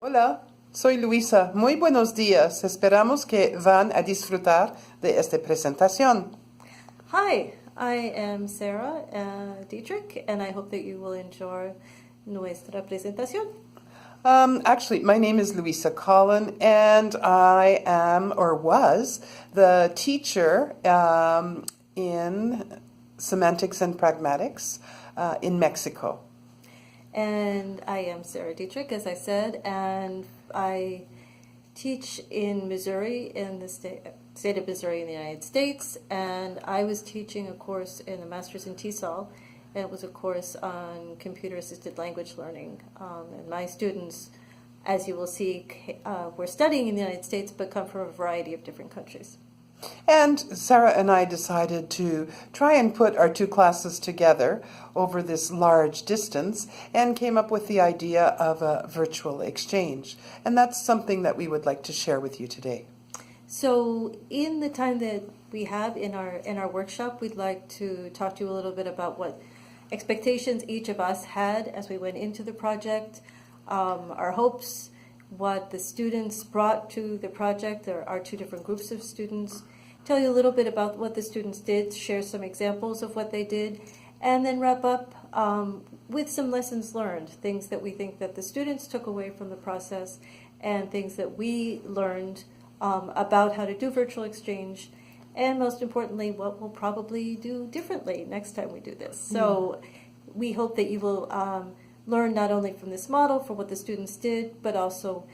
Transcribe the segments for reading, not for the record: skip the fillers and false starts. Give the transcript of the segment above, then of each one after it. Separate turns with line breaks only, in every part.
Hola, soy Luisa. Muy buenos días. Esperamos que van a disfrutar de esta presentación.
Hi, I am Sarah Dietrich, and I hope that you will enjoy nuestra presentación.
Actually, my name is Luisa Collin, and I am or was the teacher in semantics and pragmatics in Mexico.
And I am Sarah Dietrich, as I said, and I teach in Missouri, in the state of Missouri in the United States, and I was teaching a course in a master's in TESOL, and it was a course on computer-assisted language learning. And my students, as you will see, were studying in the United States, but come from a variety of different countries.
And Sarah and I decided to try and put our two classes together over this large distance and came up with the idea of a virtual exchange. And that's something that we would like to share with you today.
So in the time that we have in our workshop, we'd like to talk to you a little bit about what expectations each of us had as we went into the project, our hopes, what the students brought to the project. There are two different groups of students. Tell you a little bit about what the students did, share some examples of what they did, and then wrap up with some lessons learned, things that we think that the students took away from the process and things that we learned about how to do virtual exchange, and most importantly, what we'll probably do differently next time we do this. So we hope that you will learn not only from this model for what the students did, but also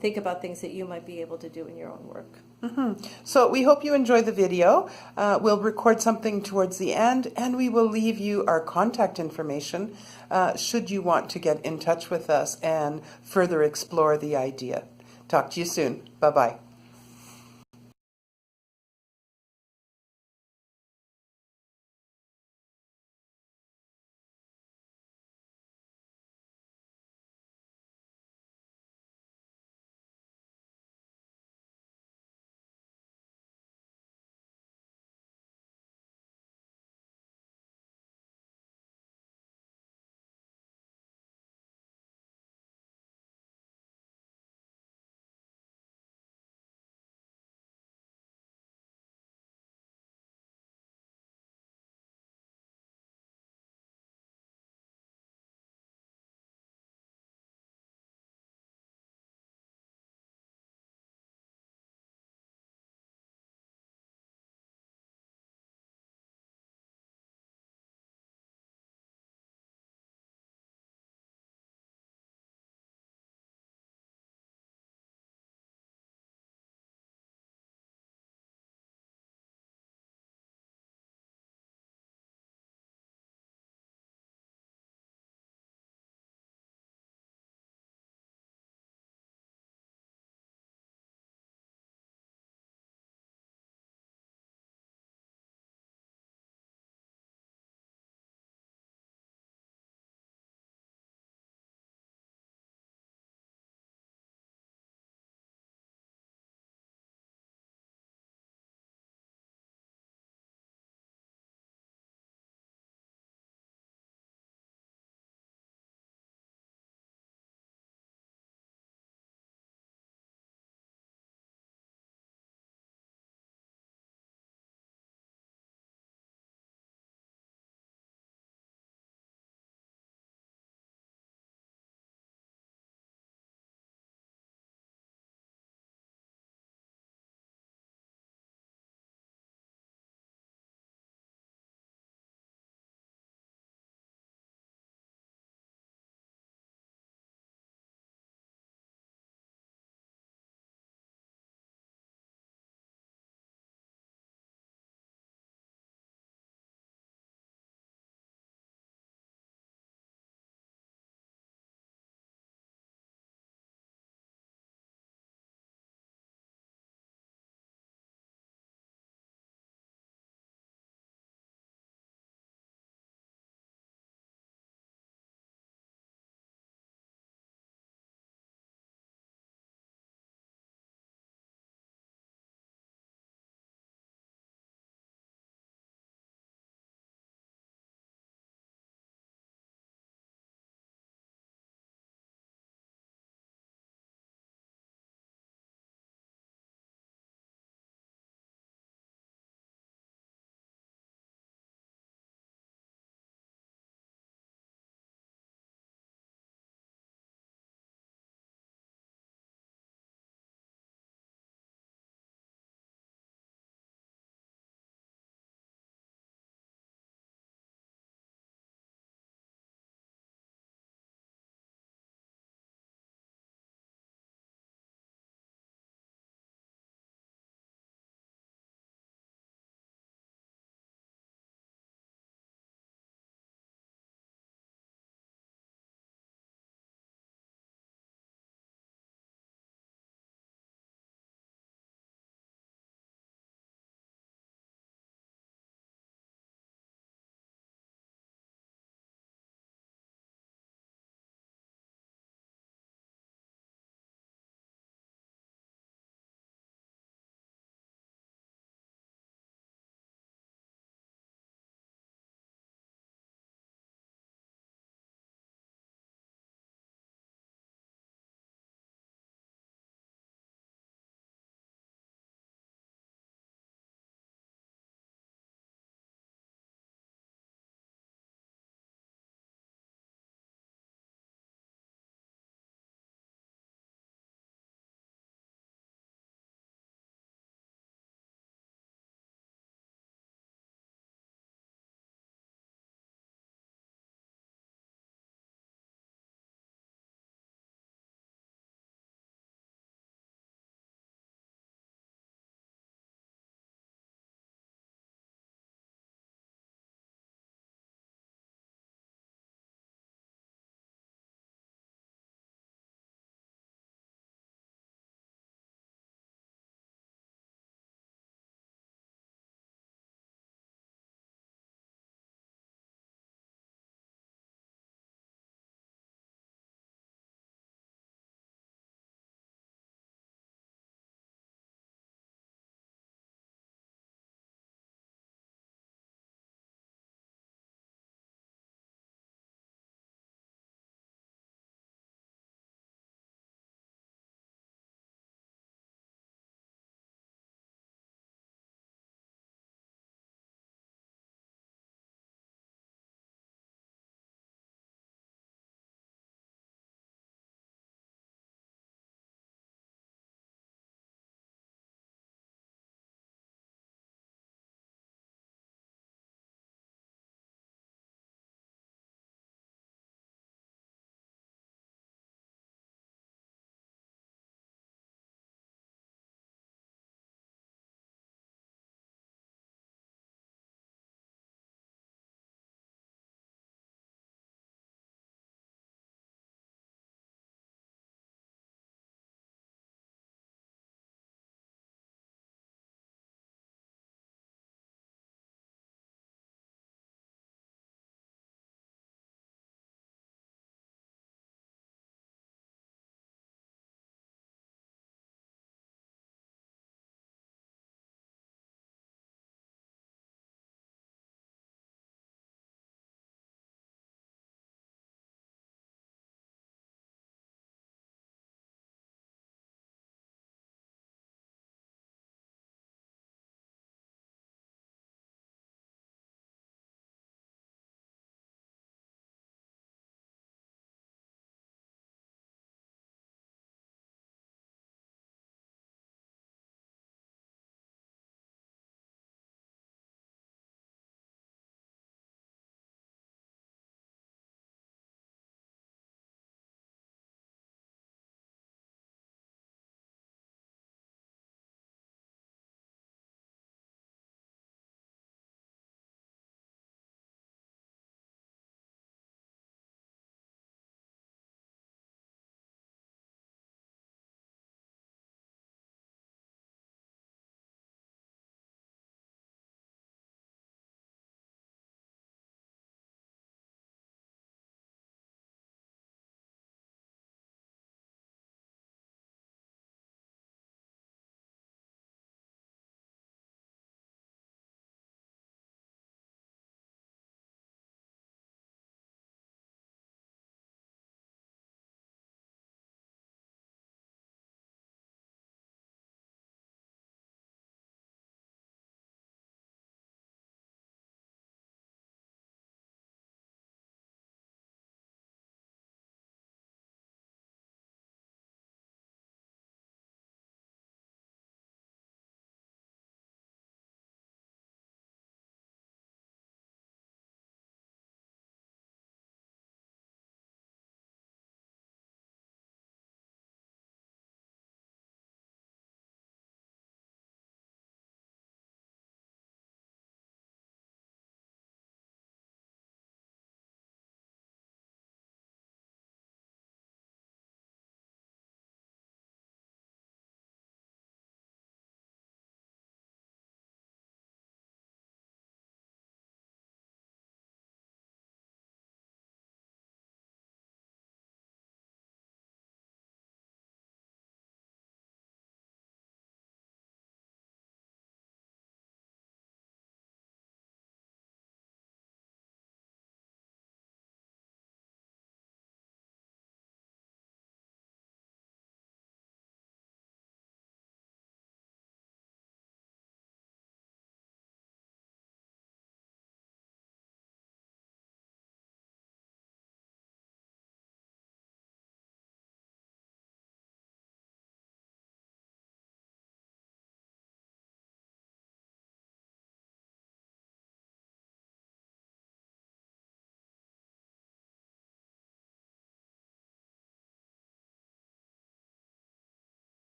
think about things that you might be able to do in your own work.
So we hope you enjoy the video. We'll record something towards the end, and we will leave you our contact information should you want to get in touch with us and further explore the idea. Talk to you soon. Bye-bye.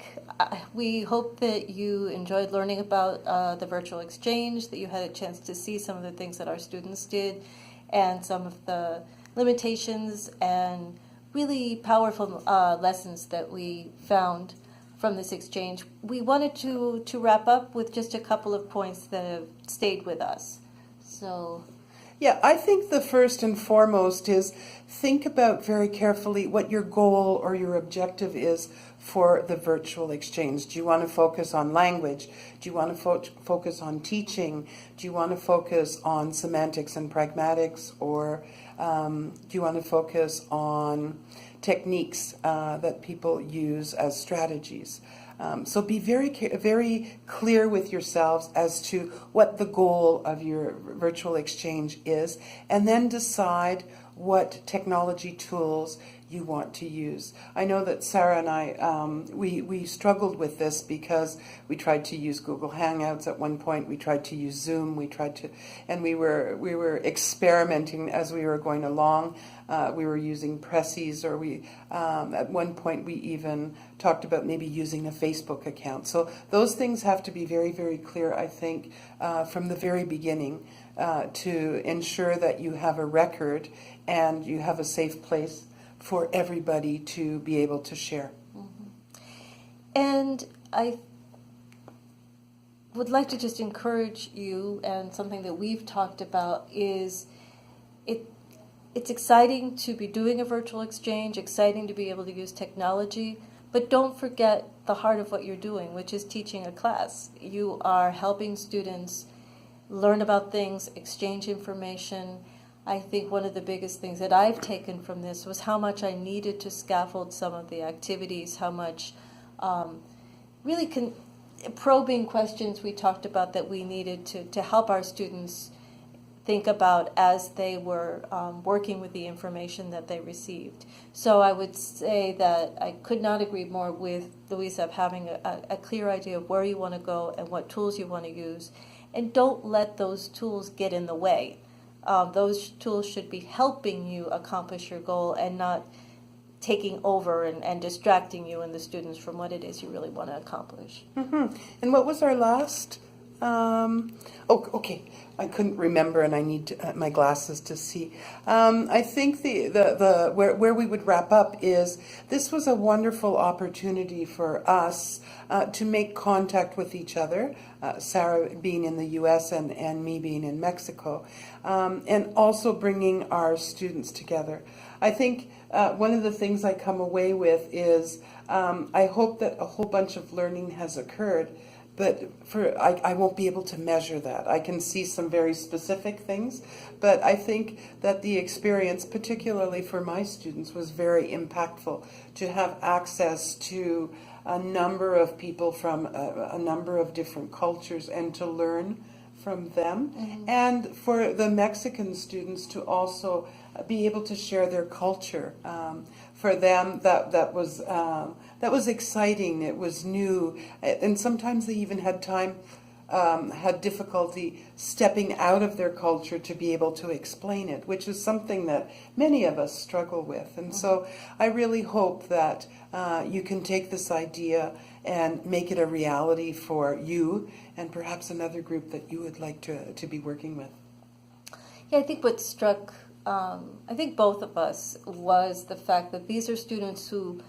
feedback. We hope that you enjoyed learning about the virtual exchange, that you had a chance to see some of the things that our students did and some of the limitations and really powerful lessons that we found from this exchange. We wanted to wrap up with just a couple of points that have stayed with us. So,
yeah, I think the first and foremost is think about very carefully what your goal or your objective is for the virtual exchange. Do you want to focus on language? Do you want to focus on teaching? Do you want to focus on semantics and pragmatics? Or do you want to focus on techniques that people use as strategies? So be very clear with yourselves as to what the goal of your virtual exchange is, and then decide what technology tools you want to use. I know that Sarah and I, we struggled with this because we tried to use Google Hangouts at one point. We tried to use Zoom. And we were experimenting as we were going along. We were using Pressies, or at one point we even talked about maybe using a Facebook account. So those things have to be very, very clear, I think, from the very beginning, to ensure that you have a record and you have a safe place for everybody to be able to share.
Mm-hmm. And I would like to just encourage you, and something that we've talked about is it's exciting to be doing a virtual exchange, exciting to be able to use technology, but don't forget the heart of what you're doing, which is teaching a class. You are helping students learn about things, exchange information. I think one of the biggest things that I've taken from this was how much I needed to scaffold some of the activities, how much probing questions we talked about that we needed to help our students think about as they were working with the information that they received. So I would say that I could not agree more with Luiza of having a clear idea of where you want to go and what tools you want to use. And don't let those tools get in the way. Those tools should be helping you accomplish your goal and not taking over and distracting you and the students from what it is you really want to accomplish.
Mm-hmm. And what was our last? Okay. I couldn't remember, and I need my glasses to see. I think the where we would wrap up is this was a wonderful opportunity for us to make contact with each other. Sarah being in the U.S. and me being in Mexico, and also bringing our students together. I think one of the things I come away with is I hope that a whole bunch of learning has occurred. But I won't be able to measure that. I can see some very specific things, but I think that the experience, particularly for my students, was very impactful to have access to a number of people from a number of different cultures and to learn from them. Mm-hmm. And for the Mexican students to also be able to share their culture. For them, that was exciting. It was new, and sometimes they even had difficulty stepping out of their culture to be able to explain it, which is something that many of us struggle with. And so I really hope that you can take this idea and make it a reality for you and perhaps another group that you would like to be working with.
Yeah, I think what struck I think both of us was the fact that these are students who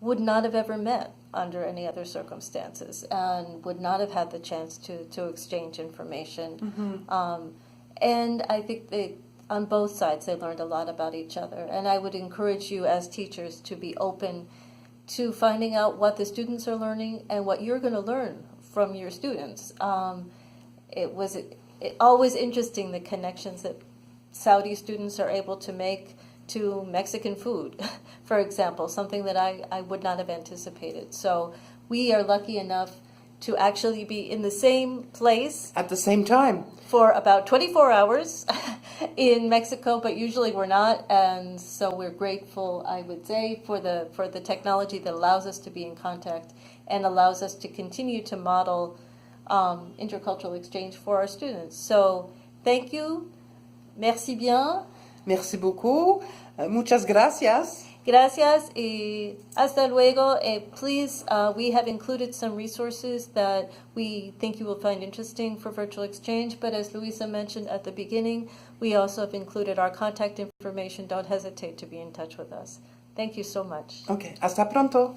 would not have ever met under any other circumstances and would not have had the chance to exchange information. Mm-hmm. And I think that on both sides they learned a lot about each other. And I would encourage you as teachers to be open to finding out what the students are learning and what you're going to learn from your students. It was always interesting, the connections that Saudi students are able to make to Mexican food, for example, something that I would not have anticipated. So we are lucky enough to actually be in the same place
at the same time
for about 24 hours in Mexico, but usually we're not. And so we're grateful, I would say, for the technology that allows us to be in contact and allows us to continue to model intercultural exchange for our students. So thank you. Merci bien.
Merci beaucoup. Muchas gracias.
Gracias y hasta luego. Please, we have included some resources that we think you will find interesting for virtual exchange, but as Luiza mentioned at the beginning, we also have included our contact information. Don't hesitate to be in touch with us. Thank you so much.
Okay, hasta pronto.